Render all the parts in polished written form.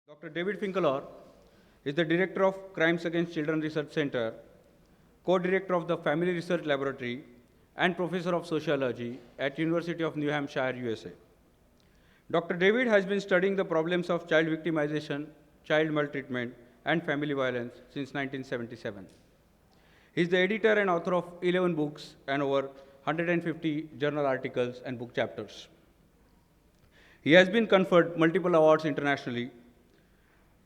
Dr. David Finkelhor is the Director of Crimes Against Children Research Center, co-director of the Family Research Laboratory, and Professor of Sociology at University of New Hampshire, USA. Dr. David has been studying the problems of child victimization, child maltreatment, and family violence since 1977. He is the editor and author of 11 books and over 150 journal articles and book chapters. He has been conferred multiple awards internationally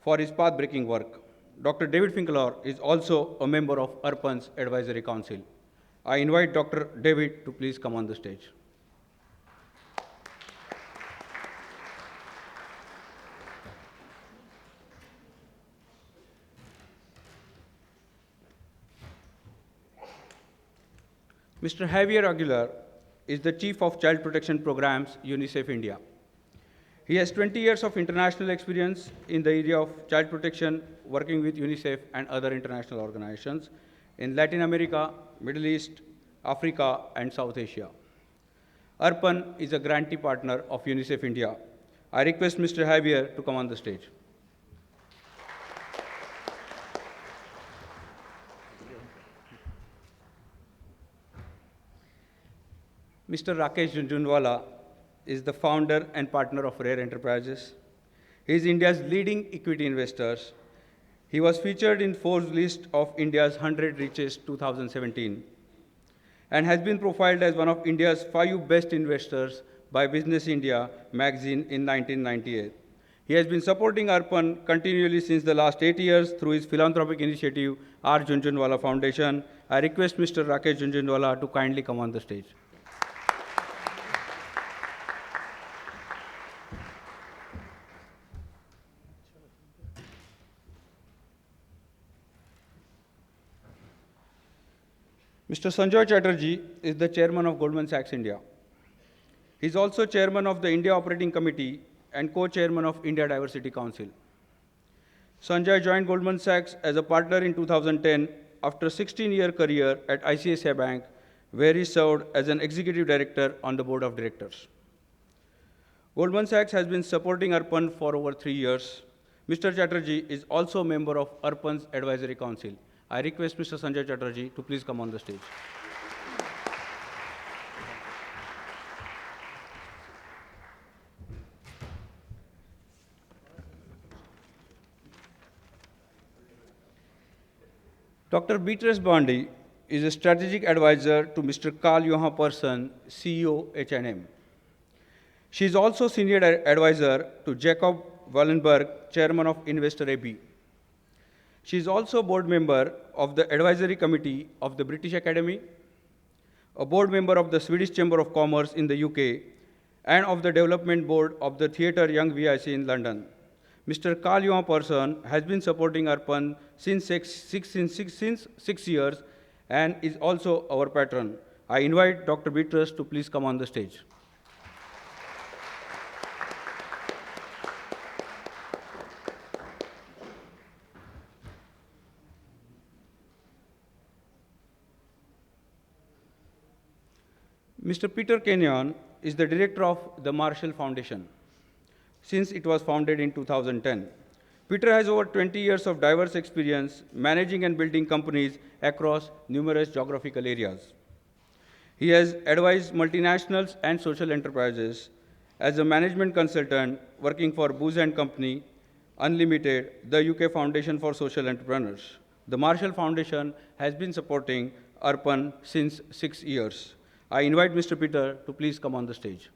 for his path-breaking work. Dr. David Finkelhor is also a member of Arpan's Advisory Council. I invite Dr. David to please come on the stage. Mr. Javier Aguilar is the Chief of Child Protection Programs, Unicef India. He has 20 years of international experience in the area of child protection, working with UNICEF and other international organizations in Latin America, Middle East, Africa, and South Asia. Arpan is a grantee partner of UNICEF India. I request Mr. Javier to come on the stage. Mr. Rakesh Jhunjhunwala is the founder and partner of Rare Enterprises. He is India's leading equity investors. He was featured in Forbes list of India's 100 richest 2017 and has been profiled as one of India's 5 best investors by Business India magazine in 1998. He has been supporting Arpan continually since the last 8 years through his philanthropic initiative, our Jhunjhunwala Foundation. I request Mr. Rakesh Jhunjhunwala to kindly come on the stage. Mr. Sonjoy Chatterjee is the chairman of Goldman Sachs India. He is also chairman of the India Operating Committee and co-chairman of India Diversity Council. Sonjoy joined Goldman Sachs as a partner in 2010 after a 16-year career at ICICI Bank, where he served as an executive director on the board of directors. Goldman Sachs has been supporting Arpan for over 3 years. Mr. Chatterjee is also a member of Arpan's Advisory Council. I request Mr. Sonjoy Chatterjee to please come on the stage. Dr. Beatrice Bondy is a strategic advisor to Mr. Karl-Johan Persson, CEO H&M. She is also senior advisor to Jacob Wallenberg, chairman of Investor AB. She is also board member of the Advisory Committee of the British Academy, a board member of the Swedish Chamber of Commerce in the UK, and of the Development Board of the Theatre Young VIC in London. Mr. Karl-Johan Persson has been supporting Arpan since six years and is also our patron. I invite Dr. Beatrice to please come on the stage. Mr. Peter Kenyon is the director of the Marshall Foundation since it was founded in 2010. Peter has over 20 years of diverse experience managing and building companies across numerous geographical areas. He has advised multinationals and social enterprises as a management consultant working for Booz & Company, Unlimited, the UK Foundation for Social Entrepreneurs. The Marshall Foundation has been supporting Arpan since 6 years. I invite Mr. Peter to please come on the stage.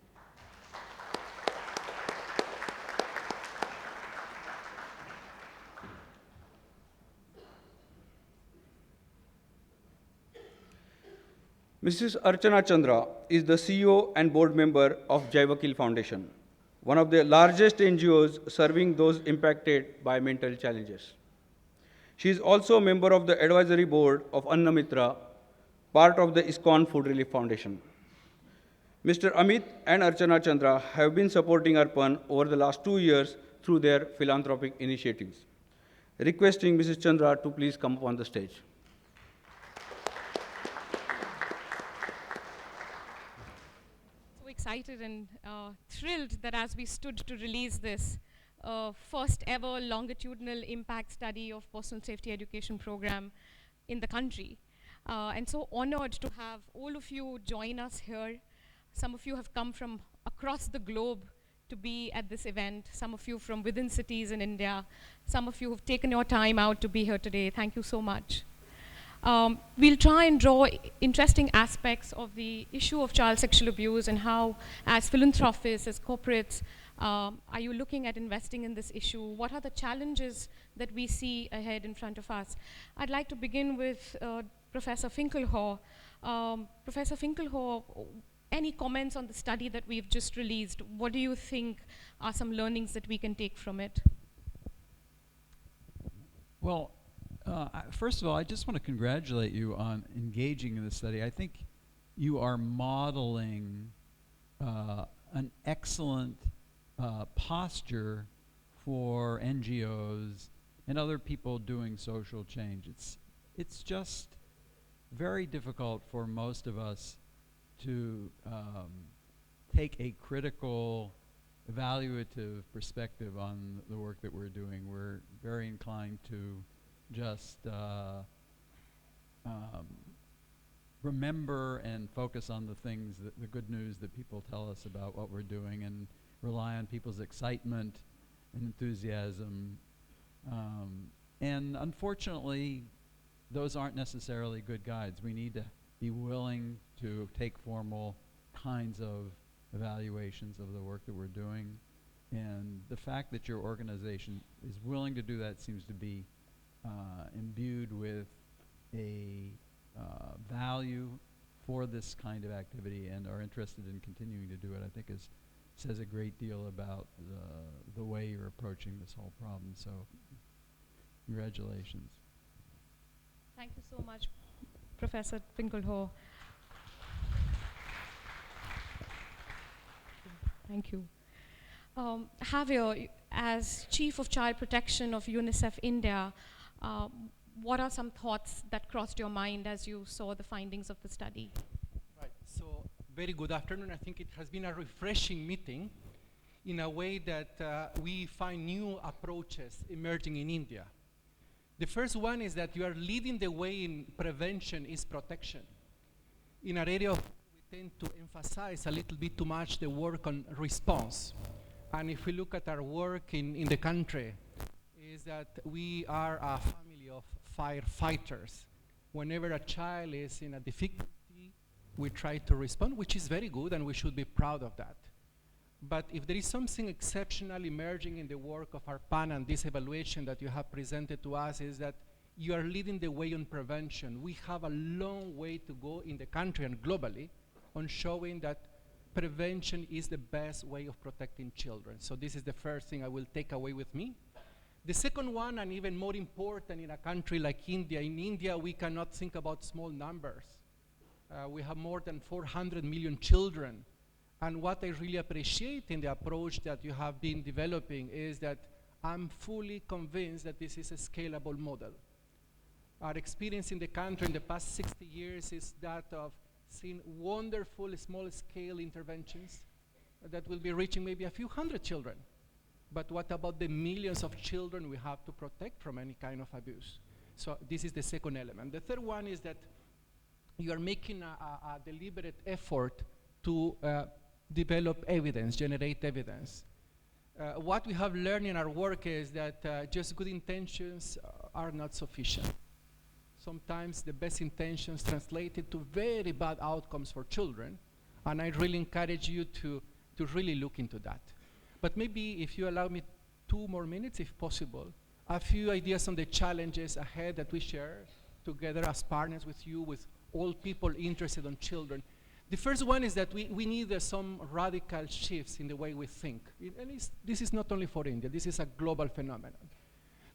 Mrs. Archana Chandra is the CEO and board member of Vakeel Foundation, one of the largest NGOs serving those impacted by mental challenges. She is also a member of the advisory board of Anna Mitra, part of the ISKCON Food Relief Foundation. Mr. Amit and Archana Chandra have been supporting Arpan over the last 2 years through their philanthropic initiatives. Requesting Mrs. Chandra to please come up on the stage. So excited and thrilled that as we stood to release this, first ever longitudinal impact study of personal safety education program in the country. And so honored to have all of you join us here. Some of you have come from across the globe to be at this event. Some of you from within cities in India. Some of you have taken your time out to be here today. Thank you so much. We'll try and draw interesting aspects of the issue of child sexual abuse and how, as philanthropists, as corporates, are you looking at investing in this issue? What are the challenges that we see ahead in front of us? I'd like to begin with Professor Finkelhor. Professor Finkelhor, any comments on the study that we've just released? What do you think are some learnings that we can take from it? Well, first of all, I just want to congratulate you on engaging in this study. I think you are modeling an excellent posture for NGOs and other people doing social change. It's just very difficult for most of us to take a critical, evaluative perspective on the work that we're doing. We're very inclined to just remember and focus on the things, the good news that people tell us about what we're doing, and rely on people's excitement and enthusiasm. And unfortunately, those aren't necessarily good guides. We need to be willing to take formal kinds of evaluations of the work that we're doing. And the fact that your organization is willing to do that seems to be imbued with a value for this kind of activity and are interested in continuing to do it. I think says a great deal about the way you're approaching this whole problem. So congratulations. Thank you so much, Professor Finkelhor. Thank you. Javier, as Chief of Child Protection of UNICEF India, what are some thoughts that crossed your mind as you saw the findings of the study? Right, so very good afternoon. I think it has been a refreshing meeting in a way that we find new approaches emerging in India. The first one is that you are leading the way in prevention is protection. In an area we tend to emphasize a little bit too much the work on response. And if we look at our work in the country, is that we are a family of firefighters. Whenever a child is in a difficulty, we try to respond, which is very good, and we should be proud of that. But if there is something exceptional emerging in the work of Arpan and this evaluation that you have presented to us, is that you are leading the way on prevention. We have a long way to go in the country and globally on showing that prevention is the best way of protecting children. So this is the first thing I will take away with me. The second one, and even more important in a country like India, in India we cannot think about small numbers. We have more than 400 million children. And what I really appreciate in the approach that you have been developing is that I'm fully convinced that this is a scalable model. Our experience in the country in the past 60 years is that of seeing wonderful small-scale interventions that will be reaching maybe a few hundred children. But what about the millions of children we have to protect from any kind of abuse? So this is the second element. The third one is that you are making a deliberate effort to develop evidence, generate evidence. What we have learned in our work is that just good intentions are not sufficient. Sometimes the best intentions translated to very bad outcomes for children, and I really encourage you to really look into that. But maybe if you allow me 2 more minutes, if possible, a few ideas on the challenges ahead that we share together as partners with you, with all people interested in children. The first one is that we need some radical shifts in the way we think. This is not only for India, this is a global phenomenon.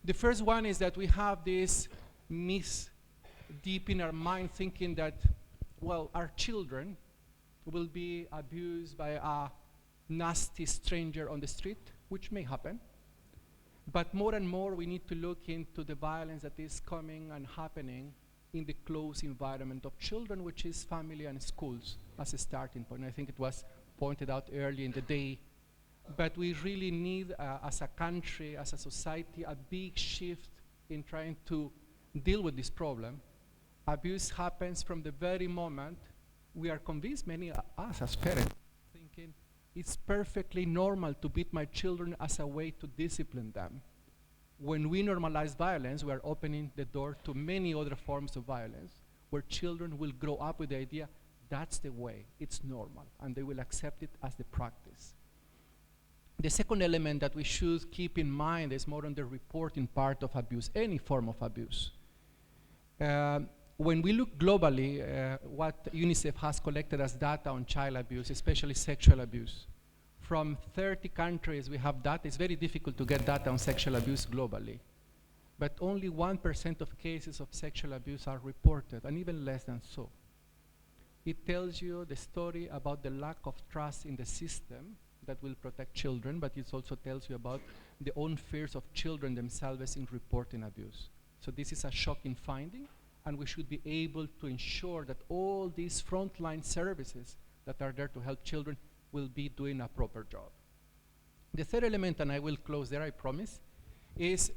The first one is that we have this myth deep in our mind thinking that, well, our children will be abused by a nasty stranger on the street, which may happen. But more and more we need to look into the violence that is coming and happening in the close environment of children, which is family and schools as a starting point. I think it was pointed out early in the day but we really need, as a country, as a society, a big shift in trying to deal with this problem. Abuse happens from the very moment we are convinced, many of us as parents, thinking it's perfectly normal to beat my children as a way to discipline them. When we normalize violence, we are opening the door to many other forms of violence, where children will grow up with the idea that's the way, it's normal, and they will accept it as the practice. The second element that we should keep in mind is more on the reporting part of abuse, any form of abuse. When we look globally, what Unicef has collected as data on child abuse, especially sexual abuse, from 30 countries we have data. It's very difficult to get data on sexual abuse globally. But only 1% of cases of sexual abuse are reported, and even less than so. It tells you the story about the lack of trust in the system that will protect children, but it also tells you about the own fears of children themselves in reporting abuse. So this is a shocking finding, and we should be able to ensure that all these frontline services that are there to help children will be doing a proper job. The third element, and I will close there, I promise, is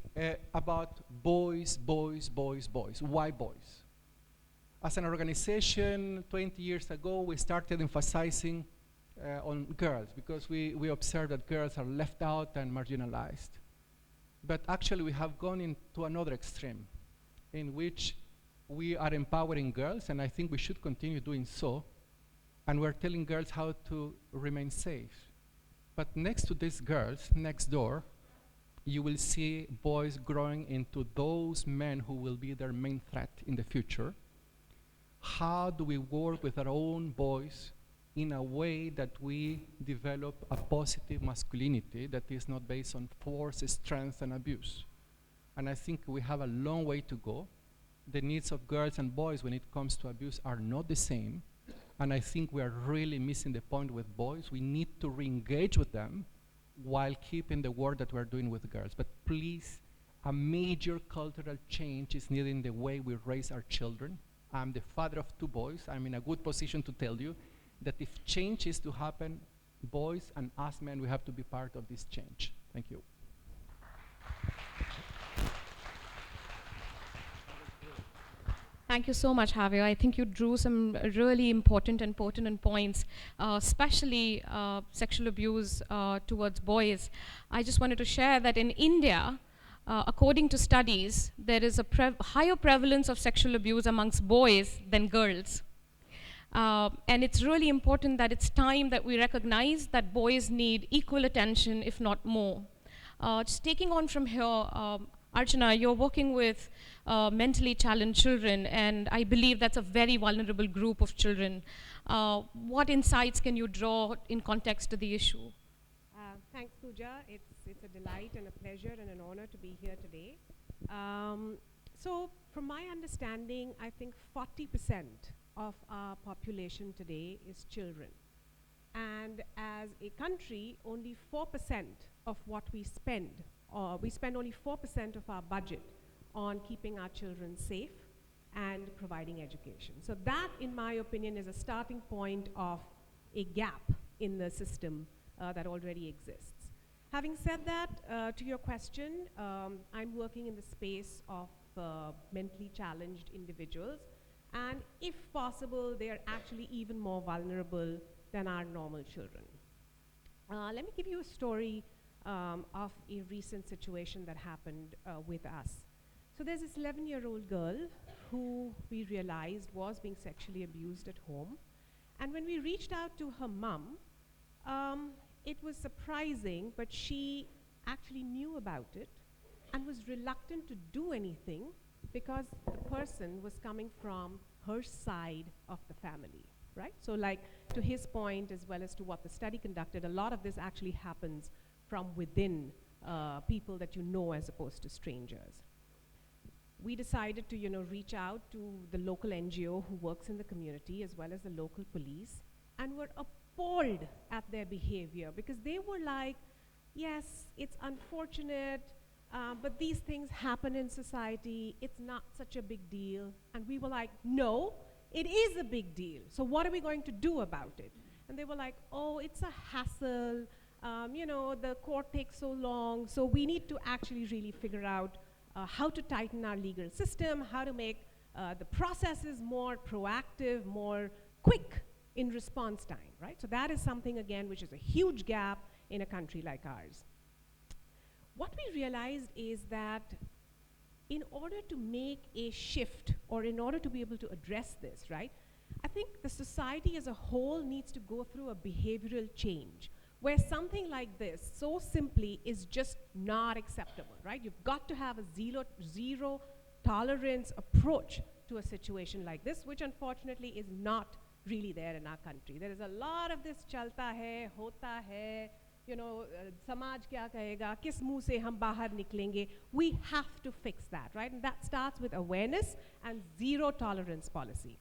about boys, boys, boys, boys. Why boys? As an organization, 20 years ago, we started emphasizing on girls, because we observed that girls are left out and marginalized. But actually, we have gone into another extreme, in which we are empowering girls, and I think we should continue doing so, and we're telling girls how to remain safe. But next to these girls, next door, you will see boys growing into those men who will be their main threat in the future. How do we work with our own boys in a way that we develop a positive masculinity that is not based on force, strength, and abuse? And I think we have a long way to go. The needs of girls and boys when it comes to abuse are not the same. And I think we are really missing the point with boys. We need to re-engage with them while keeping the work that we're doing with girls. But please, a major cultural change is needed in the way we raise our children. I'm the father of 2 boys. I'm in a good position to tell you that if change is to happen, boys and us men, we have to be part of this change. Thank you. Thank you so much, Javier. I think you drew some really important and pertinent points, especially sexual abuse towards boys. I just wanted to share that in India, according to studies, there is a higher prevalence of sexual abuse amongst boys than girls. And it's really important that it's time that we recognize that boys need equal attention, if not more. Just taking on from here, Archana, you're working with mentally challenged children, and I believe that's a very vulnerable group of children. What insights can you draw in context to the issue? Thanks, Pooja. It's a delight and a pleasure and an honor to be here today. So, from my understanding, I think 40% of our population today is children. And as a country, only 4% of what we spend only 4% of our budget on keeping our children safe and providing education. So that, in my opinion, is a starting point of a gap in the system that already exists. Having said that, to your question, I'm working in the space of mentally challenged individuals, and if possible, they are actually even more vulnerable than our normal children. Let me give you a story of a recent situation that happened with us. So there's this 11-year-old girl who we realized was being sexually abused at home. And when we reached out to her mom, it was surprising, but she actually knew about it and was reluctant to do anything because the person was coming from her side of the family, right? So like to his point, as well as to what the study conducted, a lot of this actually happens from within people that you know as opposed to strangers. We decided to reach out to the local NGO who works in the community as well as the local police, and were appalled at their behavior because they were like, yes, it's unfortunate, but these things happen in society, it's not such a big deal. And we were like, no, it is a big deal. So what are we going to do about it? And they were like, oh, it's a hassle. the court takes so long. So we need to actually really figure out how to tighten our legal system, how to make the processes more proactive, more quick in response time, right? So that is something, again, which is a huge gap in a country like ours. What we realized is that in order to make a shift, or in order to be able to address this, right, I think the society as a whole needs to go through a behavioral change where something like this, so simply, is just not acceptable, right? You've got to have a zero tolerance approach to a situation like this, which unfortunately is not really there in our country. There is a lot of this chalta hai, hota hai, samaj kya kahega, kis muh se hum bahar niklenge. We have to fix that, right? And that starts with awareness and zero tolerance policy.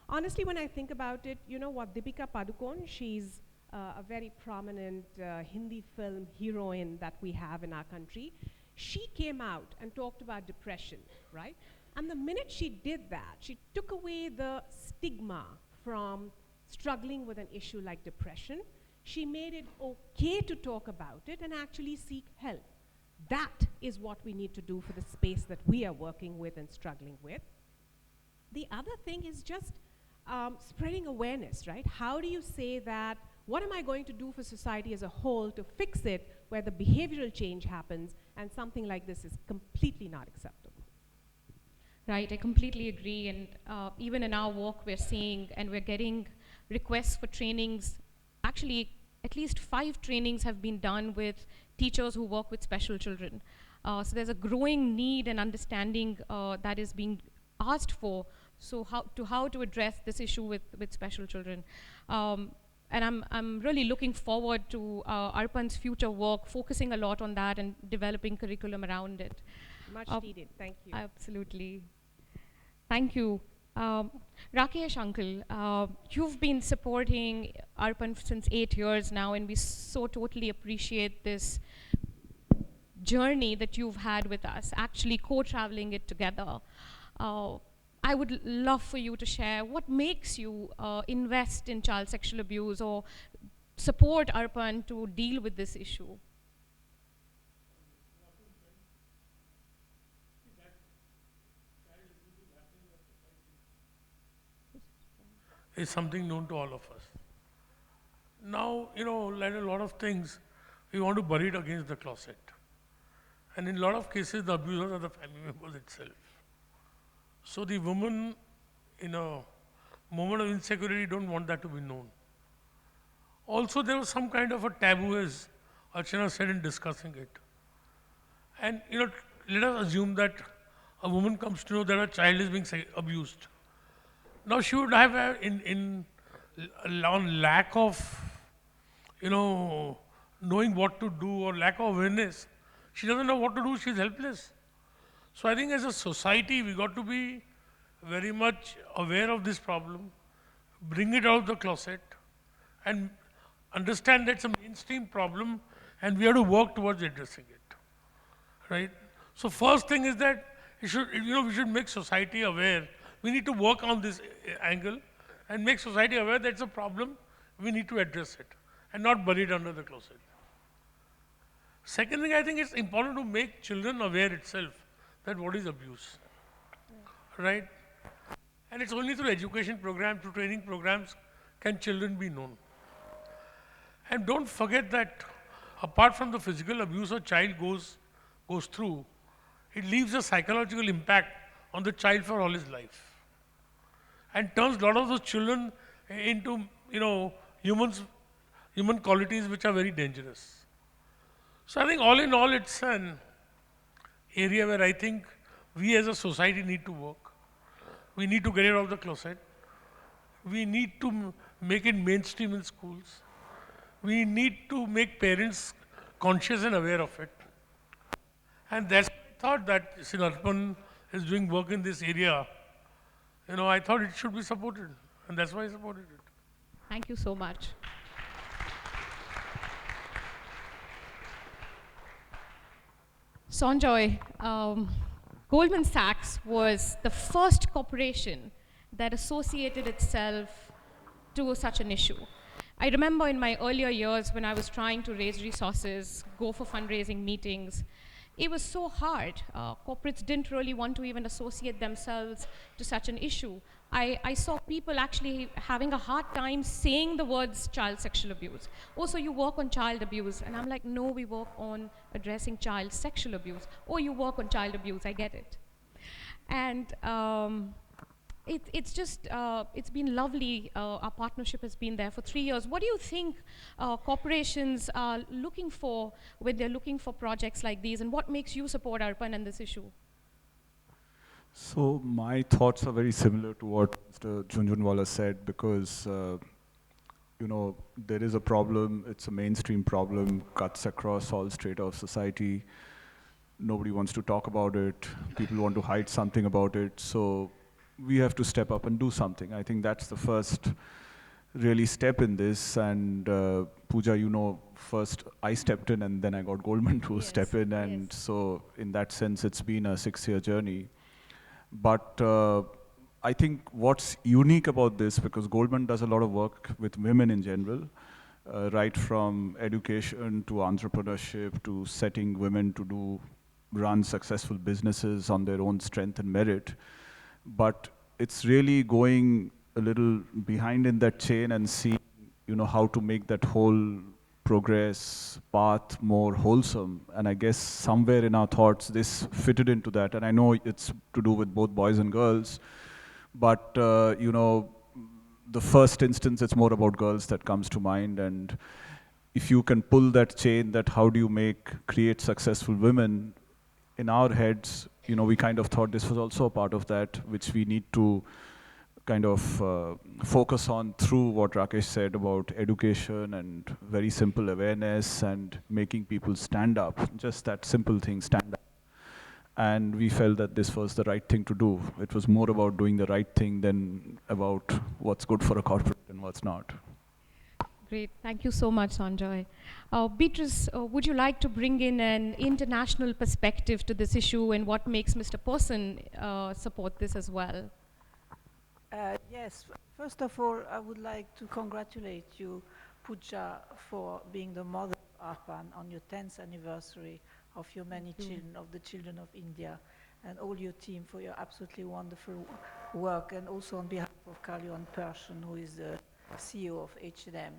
Honestly, when I think about it, what Deepika Padukone, she's a very prominent Hindi film heroine that we have in our country. She came out and talked about depression, right? And the minute she did that, she took away the stigma from struggling with an issue like depression. She made it okay to talk about it and actually seek help. That is what we need to do for the space that we are working with and struggling with. The other thing is just spreading awareness, right? How do you say that, what am I going to do for society as a whole to fix it where the behavioral change happens and something like this is completely not acceptable? Right, I completely agree. And even in our work, we're seeing and we're getting requests for trainings. Actually, at least 5 trainings have been done with teachers who work with special children. So there's a growing need and understanding that is being asked for. So how to address this issue with special children. And I'm really looking forward to Arpan's future work, focusing a lot on that and developing curriculum around it. Much needed, thank you. Absolutely. Thank you. Rakesh uncle, you've been supporting Arpan since 8 years now, and we so totally appreciate this journey that you've had with us, actually co-traveling it together. I would love for you to share what makes you invest in child sexual abuse or support Arpan to deal with this issue. Is something known to all of us. Now, like a lot of things, we want to bury it against the closet. And in a lot of cases, the abusers are the family members itself. So the woman, in a moment of insecurity, don't want that to be known. Also, there was some kind of a taboo, as Archana said, in discussing it. And, let us assume that a woman comes to know that her child is being abused. Now she would have, on lack of, knowing what to do or lack of awareness, she doesn't know what to do, she's helpless. So I think as a society, we got to be very much aware of this problem, bring it out of the closet, and understand that it's a mainstream problem, and we have to work towards addressing it, right? So first thing is that we should make society aware. We need to work on this angle and make society aware that it's a problem, we need to address it and not bury it under the closet. Second thing, I think it's important to make children aware itself that what is abuse, right? And it's only through education programs, through training programs, can children be known. And don't forget that apart from the physical abuse a child goes through, it leaves a psychological impact on the child for all his life. And turns a lot of those children into, human qualities which are very dangerous. So I think all in all, it's an area where I think we as a society need to work. We need to get it out of the closet. We need to make it mainstream in schools. We need to make parents conscious and aware of it. And that's why I thought that since Arpan is doing work in this area, I thought it should be supported, and that's why I supported it. Thank you so much. Sonjoy, Goldman Sachs was the first corporation that associated itself to such an issue. I remember in my earlier years when I was trying to raise resources, go for fundraising meetings, it was so hard. Corporates didn't really want to even associate themselves to such an issue. I saw people actually having a hard time saying the words child sexual abuse. Also, you work on child abuse. And I'm like, no, we work on addressing child sexual abuse. Oh, you work on child abuse, I get it. And it's been lovely. Our partnership has been there for 3 years. What do you think corporations are looking for when they're looking for projects like these? And what makes you support Arpan on this issue? So my thoughts are very similar to what Mr. Jhunjhunwala said, because there is a problem. It's a mainstream problem, cuts across all strata of society. Nobody wants to talk about it. People want to hide something about it. So we have to step up and do something. I think that's the first really step in this. And Pooja, first I stepped in and then I got Goldman to step in. And so in that sense, it's been a 6-year journey. But I think what's unique about this, because Goldman does a lot of work with women in general, right from education to entrepreneurship to setting women to run successful businesses on their own strength and merit. But it's really going a little behind in that chain and seeing, how to make that whole progress path more wholesome. And I guess somewhere in our thoughts, this fitted into that. And I know it's to do with both boys and girls, but the first instance, it's more about girls that comes to mind. And if you can pull that chain, that how do you create successful women, in our heads, we kind of thought this was also a part of that, which we need to kind of focus on through what Rakesh said about education and very simple awareness and making people stand up, just that simple thing, stand up. And we felt that this was the right thing to do. It was more about doing the right thing than about what's good for a corporate and what's not. Great, thank you so much, Sonjoy. Beatrice, would you like to bring in an international perspective to this issue and what makes Mr. Persson support this as well? Yes, first of all, I would like to congratulate you, Pooja, for being the mother of Arpan on your 10th anniversary of your many children, of the children of India, and all your team for your absolutely wonderful work, and also on behalf of Karl-Johan Persson, who is the CEO of H&M.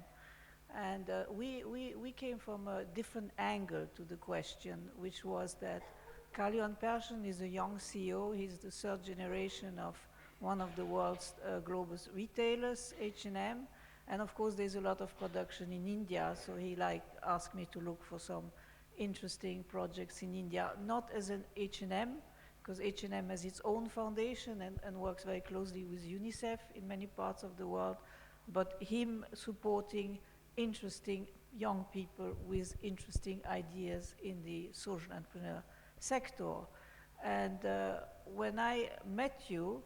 And we came from a different angle to the question, which was that Karl-Johan Persson is a young CEO. He's the third generation of one of the world's global retailers, H&M. And of course, there's a lot of production in India, so he asked me to look for some interesting projects in India, not as an H&M, because H&M has its own foundation and works very closely with Unicef in many parts of the world, but him supporting interesting young people with interesting ideas in the social entrepreneur sector. And when I met you,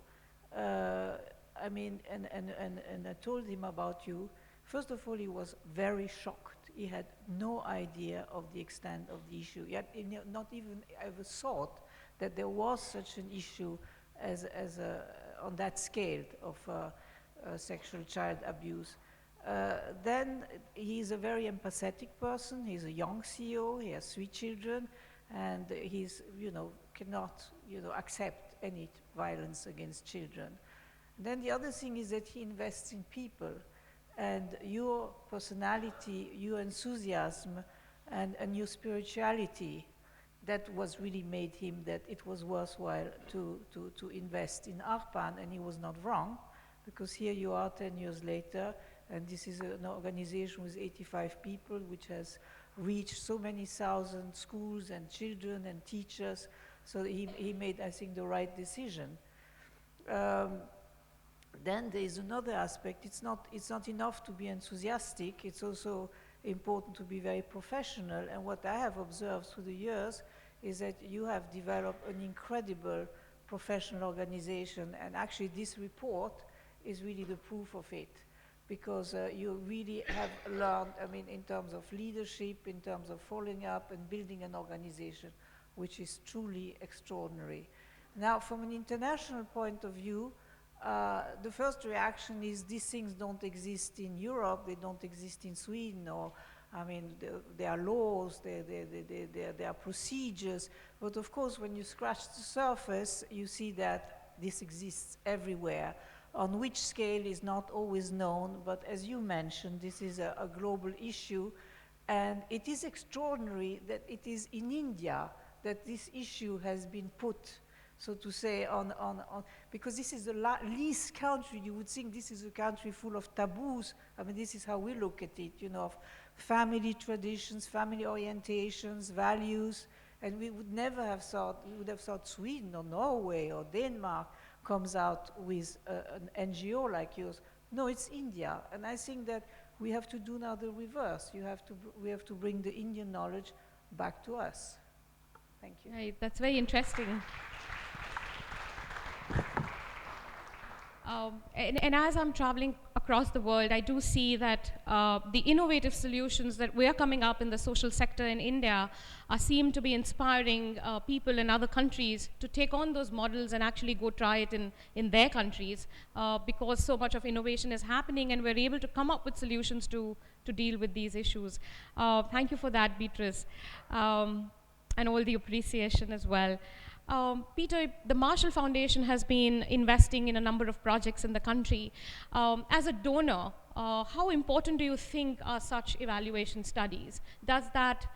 I mean, and I told him about you, first of all, he was very shocked. He had no idea of the extent of the issue. Yet not even ever thought that there was such an issue as on that scale of sexual child abuse. Then he's a very empathetic person. He's a young CEO. He has 3 children, and he's cannot accept any violence against children. Then the other thing is that he invests in people, and your personality, your enthusiasm, and your spirituality, that was really made him that it was worthwhile to invest in Arpan, and he was not wrong, because here you are 10 years later, and this is an organization with 85 people, which has reached so many thousand schools and children and teachers. So he made, I think, the right decision. Then there is another aspect. It's not enough to be enthusiastic. It's also important to be very professional. And what I have observed through the years is that you have developed an incredible professional organization. And actually, this report is really the proof of it, because you really have learned, I mean, in terms of leadership, in terms of following up and building an organization, which is truly extraordinary. Now, from an international point of view, the first reaction is these things don't exist in Europe, they don't exist in Sweden, or, I mean, there are laws, there are procedures, but of course when you scratch the surface, you see that this exists everywhere. On which scale is not always known, but as you mentioned, this is a global issue, and it is extraordinary that it is in India that this issue has been put, so to say, on because this is the least country. You would think this is a country full of taboos. I mean, this is how we look at it, you know, of family traditions, family orientations, values, and we would never have thought, we would have thought Sweden or Norway or Denmark comes out with an NGO like yours. No, it's India, and I think that we have to do now the reverse. We have to bring the Indian knowledge back to us. Thank you. Right, that's very interesting. And as I'm traveling across the world, I do see that the innovative solutions that we are coming up in the social sector in India seem to be inspiring people in other countries to take on those models and actually go try it in their countries, because so much of innovation is happening and we're able to come up with solutions to deal with these issues. Thank you for that, Beatrice, and all the appreciation as well. Peter, the Marshall Foundation has been investing in a number of projects in the country. As a donor, how important do you think are such evaluation studies? Does that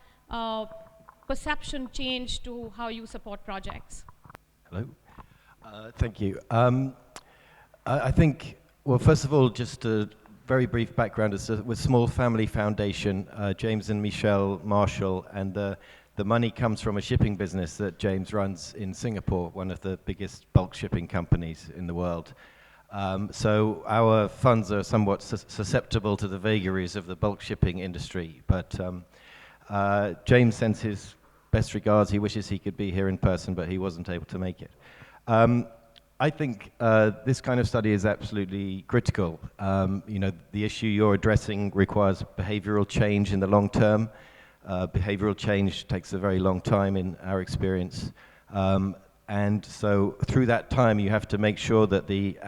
perception change to how you support projects? Hello. Thank you. I think, well, first of all, just a very brief background. With Small Family Foundation, James and Michelle Marshall, and the money comes from a shipping business that James runs in Singapore, one of the biggest bulk shipping companies in the world. So our funds are somewhat susceptible to the vagaries of the bulk shipping industry. But James sends his best regards. He wishes he could be here in person, but he wasn't able to make it. I think this kind of study is absolutely critical. You know, the issue you're addressing requires behavioral change in the long term. Behavioral change takes a very long time in our experience. And so through that time, you have to make sure that the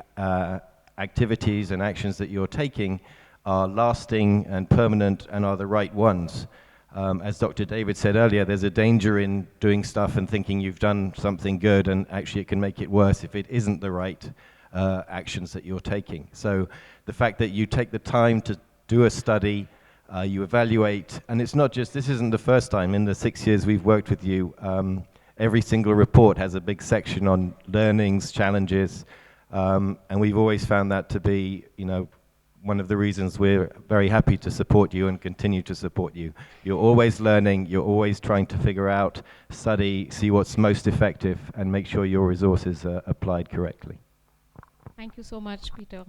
activities and actions that you're taking are lasting and permanent and are the right ones. As Dr. David said earlier, there's a danger in doing stuff and thinking you've done something good, and actually it can make it worse if it isn't the right actions that you're taking. So the fact that you take the time to do a study, you evaluate, and it's not just, this isn't the first time. In the 6 years we've worked with you, every single report has a big section on learnings, challenges, and we've always found that to be, you know, one of the reasons we're very happy to support you and continue to support you. You're always learning, you're always trying to figure out, study, see what's most effective, and make sure your resources are applied correctly. Thank you so much, Peter.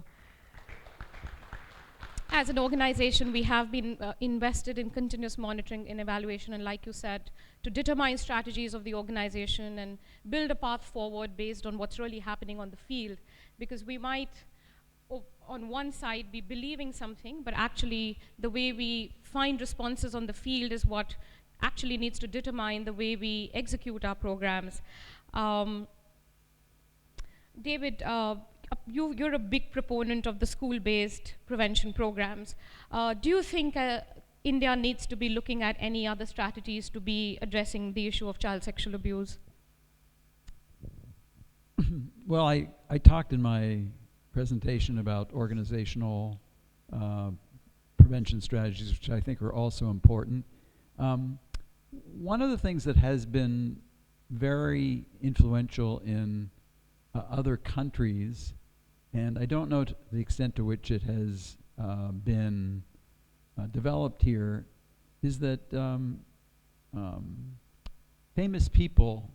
As an organization, we have been invested in continuous monitoring and evaluation, and like you said, to determine strategies of the organization and build a path forward based on what's really happening on the field. Because we might, on one side, be believing something, but actually the way we find responses on the field is what actually needs to determine the way we execute our programs. David, you're a big proponent of the school-based prevention programs. Do you think India needs to be looking at any other strategies to be addressing the issue of child sexual abuse? Well, I talked in my presentation about organizational prevention strategies, which I think are also important. One of the things that has been very influential in other countries, and I don't know the extent to which it has been developed here, is that famous people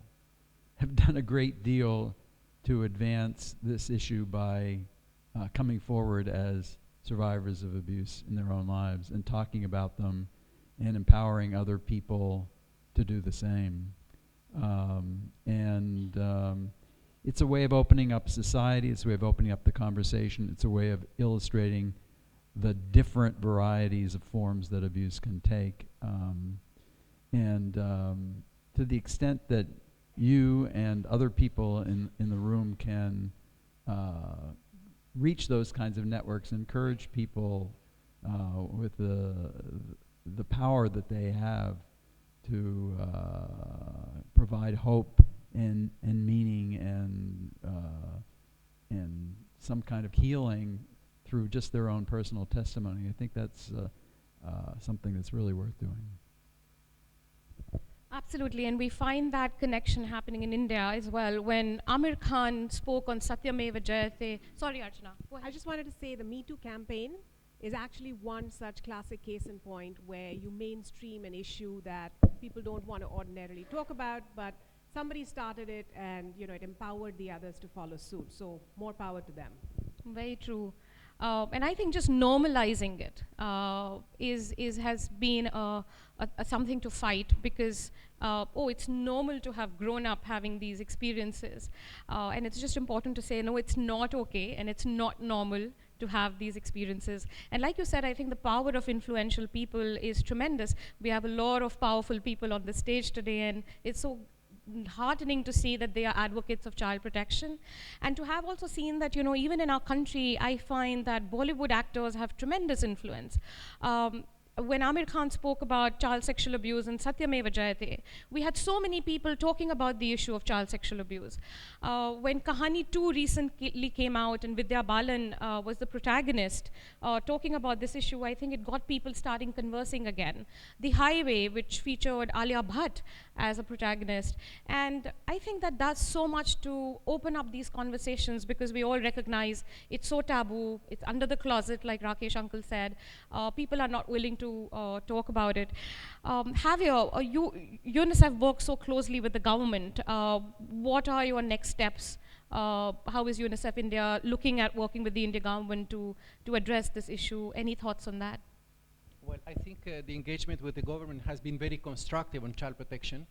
have done a great deal to advance this issue by coming forward as survivors of abuse in their own lives and talking about them and empowering other people to do the same. It's a way of opening up society, it's a way of opening up the conversation, it's a way of illustrating the different varieties of forms that abuse can take. To the extent that you and other people in the room can reach those kinds of networks, encourage people with the power that they have to provide hope and meaning and some kind of healing through just their own personal testimony. I think that's something that's really worth doing. Absolutely, and we find that connection happening in India as well. When Amir Khan spoke on Satyameva Jayate, sorry Archana, go ahead. I just wanted to say the Me Too campaign is actually one such classic case in point where you mainstream an issue that people don't want to ordinarily talk about, but somebody started it and it empowered the others to follow suit. So more power to them. Very true. And I think just normalizing it has been something to fight because, it's normal to have grown up having these experiences. And it's just important to say, no, it's not okay and it's not normal to have these experiences. And like you said, I think the power of influential people is tremendous. We have a lot of powerful people on the stage today, and it's so heartening to see that they are advocates of child protection, and to have also seen that even in our country I find that Bollywood actors have tremendous influence. When Amir Khan spoke about child sexual abuse in Satyameva Jayate, we had so many people talking about the issue of child sexual abuse. When Kahani 2 recently came out and Vidya Balan was the protagonist talking about this issue, I think it got people starting conversing again. The Highway, which featured Alia Bhatt as a protagonist, and I think that does so much to open up these conversations because we all recognize it's so taboo, it's under the closet like Rakesh uncle said, people are not willing to talk about it. Javier, UNICEF works so closely with the government. What are your next steps? How is UNICEF India looking at working with the Indian government to address this issue? Any thoughts on that? Well, I think the engagement with the government has been very constructive on child protection,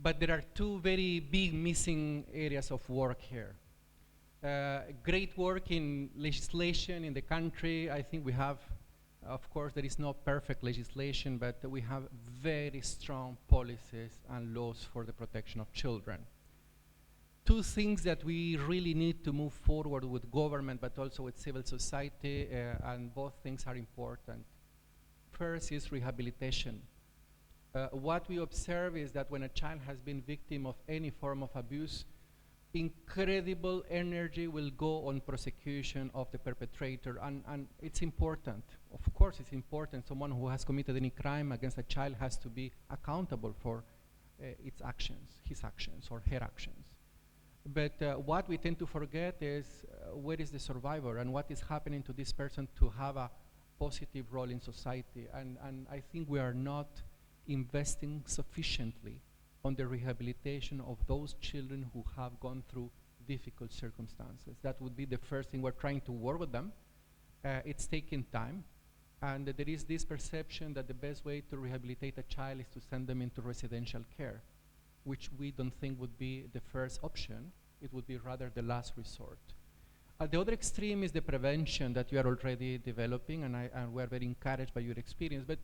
but there are two very big missing areas of work here. Great work in legislation in the country. I think we have, of course, there is no perfect legislation, but we have very strong policies and laws for the protection of children. Two things that we really need to move forward with government, but also with civil society, and both things are important. First is rehabilitation. What we observe is that when a child has been victim of any form of abuse, incredible energy will go on prosecution of the perpetrator, and it's important. Of course it's important. Someone who has committed any crime against a child has to be accountable for its actions, his actions or her actions. But what we tend to forget is where is the survivor and what is happening to this person to have a positive role in society. And I think we are not investing sufficiently on the rehabilitation of those children who have gone through difficult circumstances. That would be the first thing. We're trying to work with them. It's taking time. And there is this perception that the best way to rehabilitate a child is to send them into residential care, which we don't think would be the first option. It would be rather the last resort. At the other extreme is the prevention that you are already developing, and we're very encouraged by your experience. But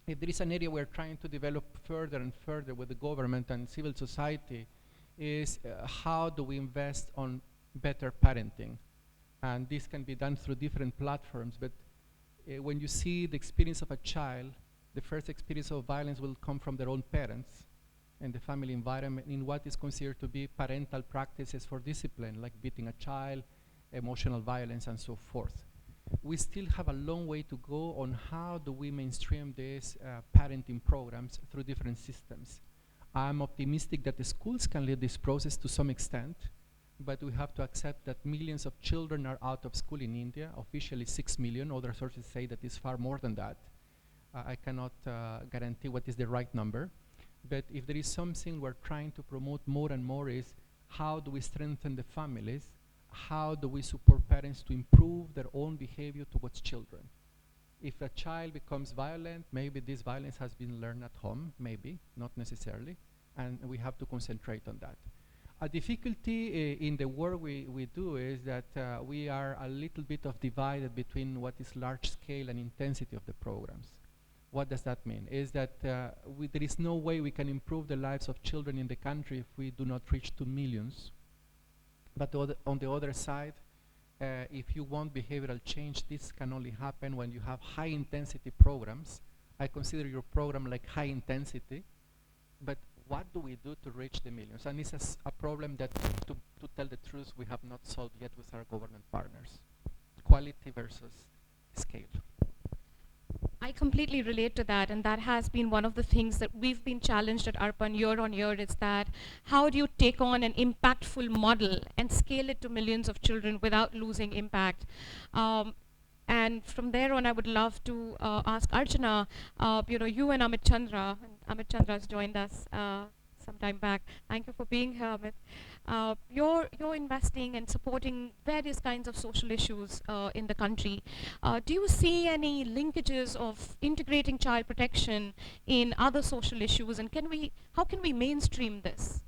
if there is an area we're trying to develop further and further with the government and civil society is how do we invest on better parenting? And this can be done through different platforms, but when you see the experience of a child, the first experience of violence will come from their own parents and the family environment in what is considered to be parental practices for discipline, like beating a child, emotional violence, and so forth. We still have a long way to go on how do we mainstream these parenting programs through different systems. I'm optimistic that the schools can lead this process to some extent, but we have to accept that millions of children are out of school in India, officially 6 million. Other sources say that it's far more than that. I cannot guarantee what is the right number. But if there is something we're trying to promote more and more is how do we strengthen the families? How do we support parents to improve their own behavior towards children? If a child becomes violent, maybe this violence has been learned at home, maybe, not necessarily, and we have to concentrate on that. A difficulty in the work we do is that we are a little bit divided between what is large scale and intensity of the programs. What does that mean? Is that there is no way we can improve the lives of children in the country if we do not reach 2 million. But on the other side, if you want behavioral change, this can only happen when you have high intensity programs. I consider your program like high intensity, but what do we do to reach the millions? And it's a problem that, to tell the truth, we have not solved yet with our government partners. Quality versus scale. I completely relate to that, and that has been one of the things that we've been challenged at Arpan year on year, is that how do you take on an impactful model and scale it to millions of children without losing impact? And from there on, I would love to ask Archana, you and Chandra has joined us some time back. Thank you for being here, Amit. You're investing and supporting various kinds of social issues in the country. Do you see any linkages of integrating child protection in other social issues, and how can we mainstream this?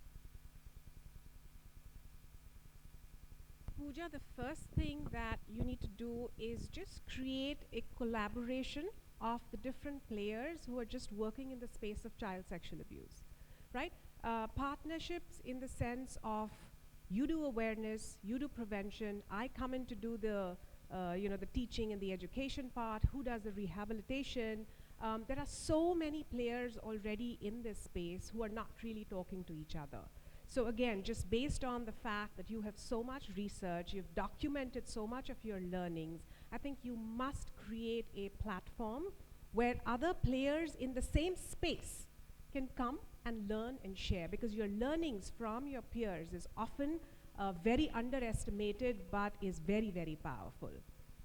Pooja, the first thing that you need to do is just create a collaboration of the different players who are just working in the space of child sexual abuse, right? Partnerships in the sense of you do awareness, you do prevention, I come in to do the teaching and the education part, who does the rehabilitation. There are so many players already in this space who are not really talking to each other. So again, just based on the fact that you have so much research, you've documented so much of your learnings, I think you must create a platform where other players in the same space can come and learn and share, because your learnings from your peers is often very underestimated, but is very, very powerful.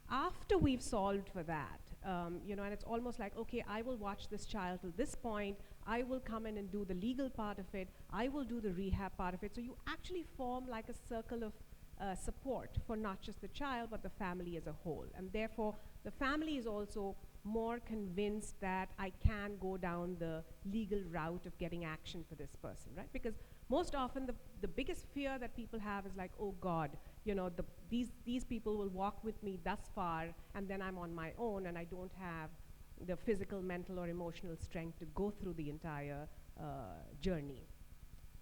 After we've solved for that, and it's almost like, okay, I will watch this child till this point, I will come in and do the legal part of it, I will do the rehab part of it. So you actually form like a circle of support for not just the child, but the family as a whole. And therefore, the family is also more convinced that I can go down the legal route of getting action for this person, right? Because most often the biggest fear that people have is like, oh God, these people will walk with me thus far, and then I'm on my own, and I don't have the physical, mental, or emotional strength to go through the entire journey.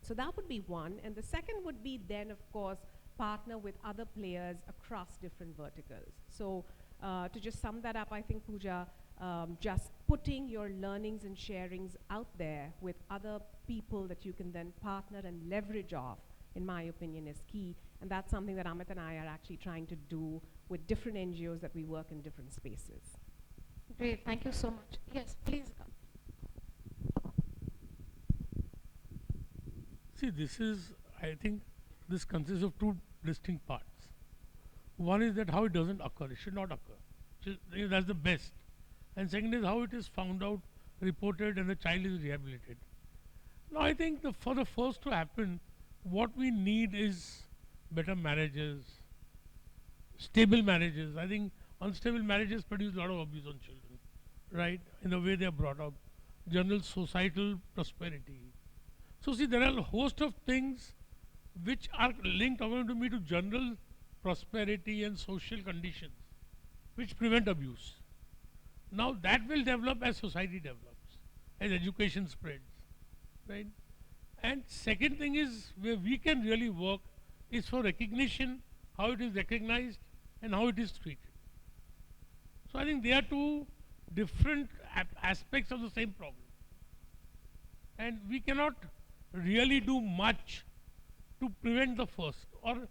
So that would be one. And the second would be then, of course, partner with other players across different verticals. So to just sum that up, I think, Pooja, just putting your learnings and sharings out there with other people that you can then partner and leverage off, in my opinion, is key. And that's something that Amit and I are actually trying to do with different NGOs that we work in different spaces. Great, thank you so much. Yes, please. See, I think this consists of two distinct parts. One is that how it doesn't occur, it should not occur. That's the best. And second is how it is found out, reported, and the child is rehabilitated. Now I think for the first to happen, what we need is better marriages, stable marriages. I think unstable marriages produce a lot of abuse on children, right? In the way they are brought up. General societal prosperity. So see, there are a host of things which are linked, according to me, to general prosperity and social conditions which prevent abuse. Now that will develop as society develops, as education spreads, right? And second thing is where we can really work is for recognition, how it is recognized and how it is treated. So I think they are two different aspects of the same problem. And we cannot really do much to prevent the first or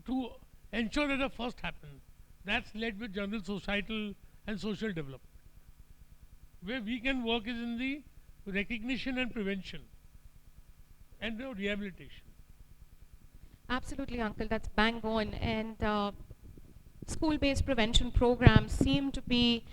to ensure that the first happens. That's led with general societal and social development. Where we can work is in the recognition and prevention and the rehabilitation. Absolutely, Uncle, that's bang on. And school-based prevention programs seem to be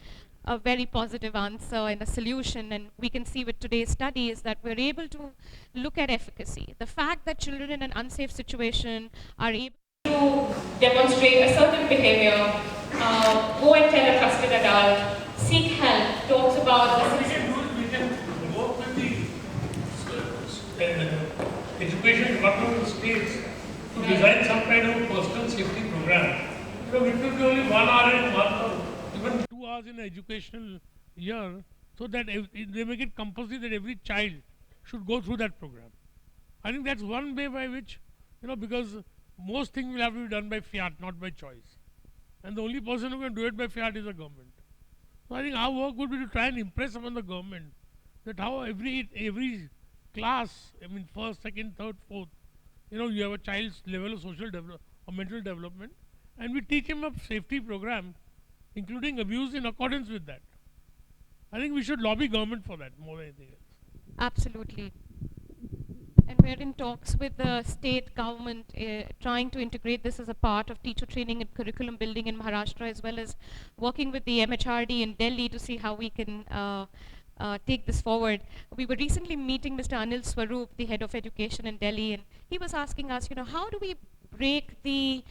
a very positive answer and a solution, and we can see with today's study is that we're able to look at efficacy. The fact that children in an unsafe situation are able to demonstrate a certain behavior, go and tell a trusted adult, seek help, talks about what we can do is we can work with the education department of the states to design some kind of personal safety program. It will be only 1 hour in 1 hour, even 2 hours in an educational year, so that they make it compulsory that every child should go through that program. I think that's one way by which, because most things will have to be done by fiat, not by choice. And the only person who can do it by fiat is the government. So I think our work would be to try and impress upon the government that how every class, I mean first, second, third, fourth, you have a child's level of social development or mental development, and we teach him a safety program, including abuse in accordance with that. I think we should lobby government for that more than anything else. Absolutely. And we're in talks with the state government trying to integrate this as a part of teacher training and curriculum building in Maharashtra, as well as working with the MHRD in Delhi to see how we can take this forward. We were recently meeting Mr. Anil Swaroop, the head of education in Delhi, and he was asking us, how do we break the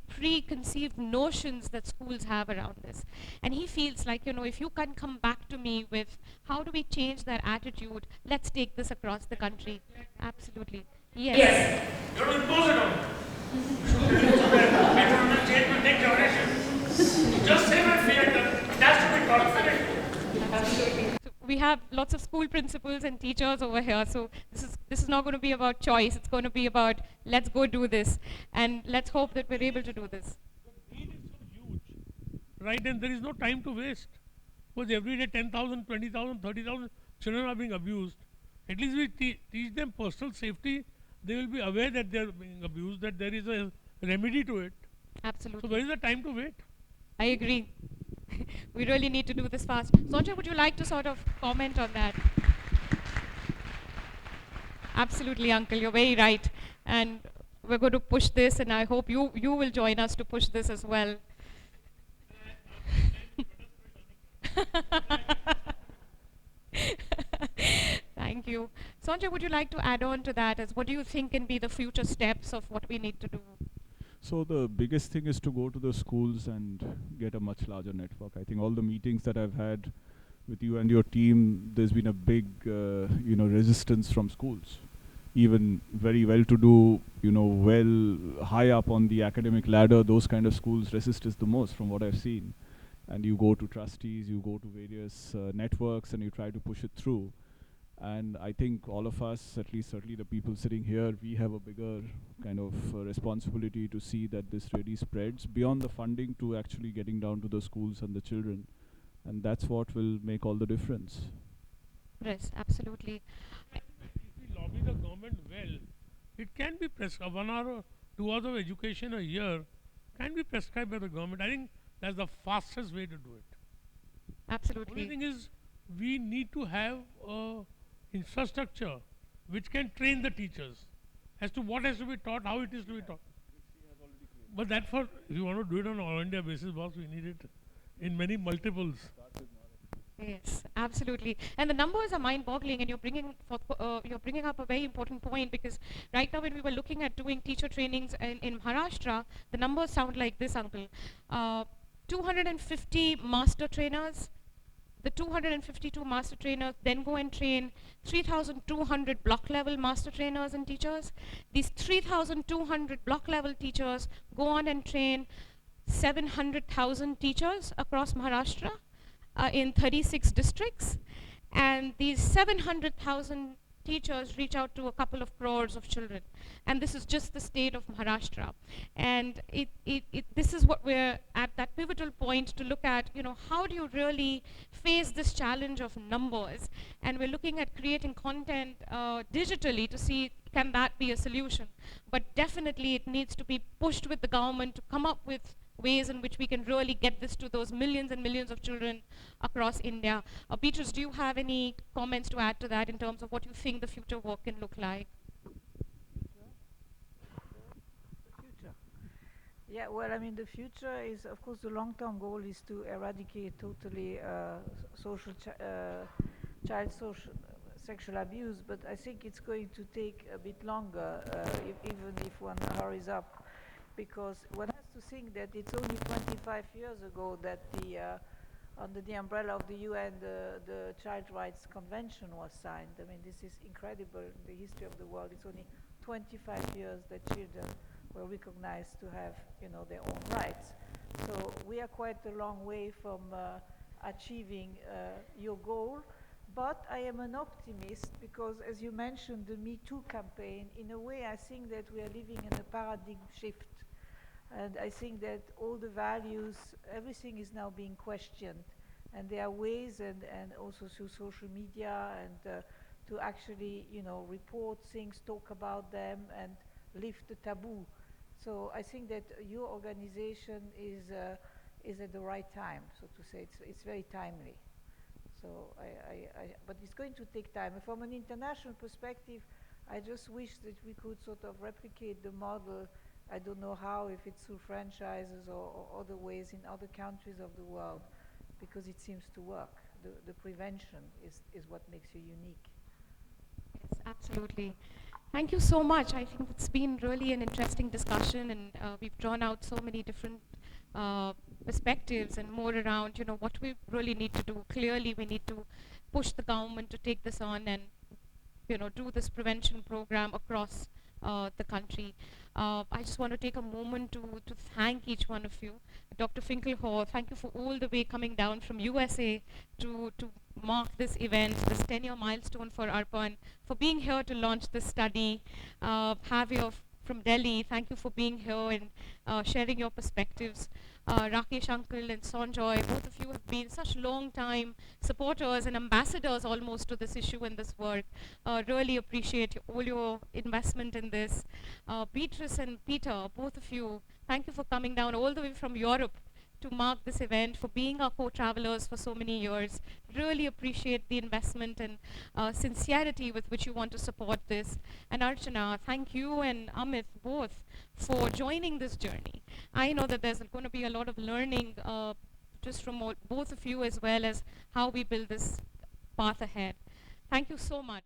preconceived notions that schools have around this. And he feels like, if you can come back to me with how do we change that attitude, let's take this across the country. Absolutely. Yes. Yes. You don't impose it on them. It will change will take generation. Just say my fear, it has to be taught. Absolutely. So we have lots of school principals and teachers over here, so this is not going to be about choice, it's going to be about let's go do this, and let's hope that we're able to do this. The need is so huge, right? And there is no time to waste. Because every day 10,000, 20,000, 30,000 children are being abused. At least we teach them personal safety. They will be aware that they are being abused, that there is a remedy to it. Absolutely. So where is the time to wait? I agree. We really need to do this fast. Sonjoy, would you like to sort of comment on that? Absolutely, Uncle, you're very right. And we're going to push this, and I hope you will join us to push this as well. Thank you. Sonjoy, would you like to add on to that? As what do you think can be the future steps of what we need to do? So the biggest thing is to go to the schools and get a much larger network. I think all the meetings that I've had with you and your team, there's been a big, resistance from schools. Even very well-to-do, well high up on the academic ladder, those kind of schools resist us the most from what I've seen. And you go to trustees, you go to various networks, and you try to push it through. And I think all of us, at least certainly the people sitting here, we have a bigger kind of responsibility to see that this really spreads beyond the funding to actually getting down to the schools and the children. And that's what will make all the difference. Yes, absolutely. If we lobby the government well, it can be prescribed. 1 hour or 2 hours of education a year can be prescribed by the government. I think that's the fastest way to do it. Absolutely. Only thing is, we need to have infrastructure which can train the teachers as to what has to be taught, how it is to be taught. But that if you want to do it on an all India basis, boss, we need it in many multiples. Yes, absolutely. And the numbers are mind-boggling, and you're bringing up a very important point, because right now when we were looking at doing teacher trainings in Maharashtra, the numbers sound like this, Uncle. 250 master trainers. The 252 master trainers then go and train 3,200 block level master trainers and teachers. These 3,200 block level teachers go on and train 700,000 teachers across Maharashtra in 36 districts. And these 700,000 teachers reach out to a couple of crores of children. And this is just the state of Maharashtra. And this is what we're at that pivotal point to look at, how do you really face this challenge of numbers? And we're looking at creating content digitally to see can that be a solution. But definitely it needs to be pushed with the government to come up with ways in which we can really get this to those millions and millions of children across India. Beatrice, do you have any comments to add to that in terms of what you think the future work can look like? Yeah, well, I mean, the future is, of course, the long-term goal is to eradicate totally child sexual abuse, but I think it's going to take a bit longer, even if one hurries up, because one has to think that it's only 25 years ago that under the umbrella of the UN, the Child Rights Convention was signed. I mean, this is incredible in the history of the world. It's only 25 years that children were recognized to have, their own rights. So we are quite a long way from achieving your goal, But I am an optimist because, as you mentioned, the Me Too campaign, in a way, I think that we are living in a paradigm shift. And I think that all the values, everything is now being questioned. And there are ways, and also through social media, and to actually, report things, talk about them, and lift the taboo. So I think that your organization is at the right time, so to say. It's very timely. So but it's going to take time. From an international perspective, I just wish that we could sort of replicate the model. I don't know how, if it's through franchises or other ways in other countries of the world, because it seems to work. The prevention is what makes you unique. Yes, absolutely. Thank you so much. I think it's been really an interesting discussion, and we've drawn out so many different perspectives and more around, what we really need to do. Clearly, we need to push the government to take this on and, do this prevention program across the country. I just want to take a moment to thank each one of you. Dr. Finkelhor, thank you for all the way coming down from USA to mark this event, this 10-year milestone for Arpan, for being here to launch this study. Javier from Delhi, thank you for being here and sharing your perspectives. Rakesh uncle and Sonjoy, both of you have been such long-time supporters and ambassadors almost to this issue and this work. Really appreciate all your investment in this. Beatrice and Peter, both of you, thank you for coming down all the way from Europe to mark this event, for being our co-travelers for so many years. Really appreciate the investment and sincerity with which you want to support this. And Archana, thank you and Amit both for joining this journey. I know that there's going to be a lot of learning just from both of you, as well as how we build this path ahead. Thank you so much.